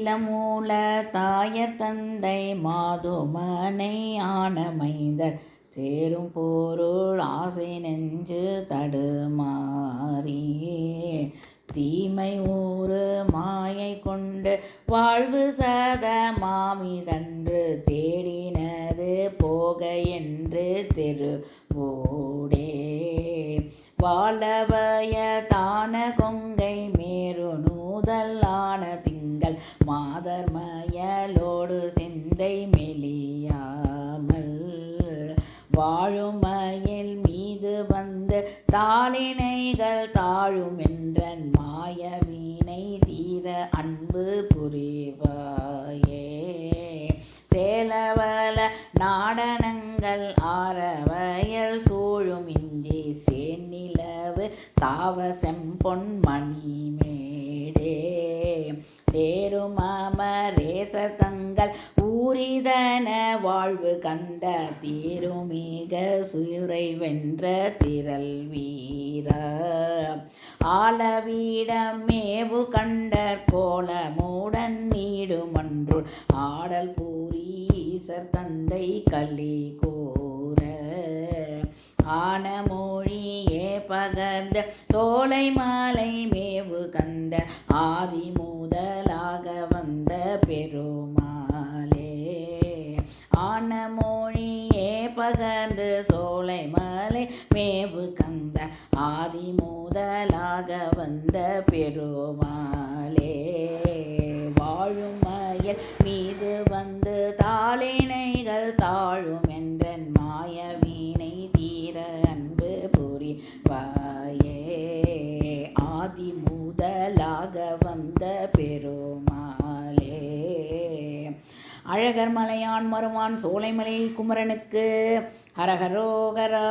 நிலமூல தாயர் தந்தை மாதுமனை ஆனமைந்தர் சேரும் பொருள் ஆசை நெஞ்சு தடுமாறியே தீமை ஊறு மாயை கொண்டு வாழ்வு சத மாமிதன்று தேடினது போக என்று தெருவோடே வாழவய தான கொங்கை மேரு நூதல் ஆன திங்கள் மாதர் மயலோடு சிந்தை மெலியாமல் வாழும் மயில் மீது வந்து தாளினைகள் தாழும் என்றன் மாயவீனை தீர அன்பு புரிவாயே சேலவல நாடனங்கள் ஆரவயல் சூழும் இஞ்சி சேநிலவு தாவ செம்பொன் மணிமேடே சேரும் அமரேச தங்கள் ஊரிதன வாழ்வு கந்த தீருமிக சுயுரை வென்ற திரள் வீர ஆலவீடம் மேவு கண்டற் கோல மூடன் நீடுமன்றுள் ஆடல் பூரீசர் தந்தை கலி கூற ஆன மொழியே பகர்ந்த சோலை மாலை மேவு கந்த ஆதி முதலாக வந்த பெருமாளே ஆன மொழியே பகர்ந்து சோலை மலை மேவு கந்த ஆதி முதலாக வந்த பெருமாளே வாழும் மயில் மீது வந்து தாளினைகள் தாழும் என்றன் மாயவீனை தீர அன்பு புரிவாயே ஆதி முதலாக வந்த பெருமாளே அழகர் மலையான் மருமான் சோலைமலை குமரனுக்கு ஹரஹரோகரா.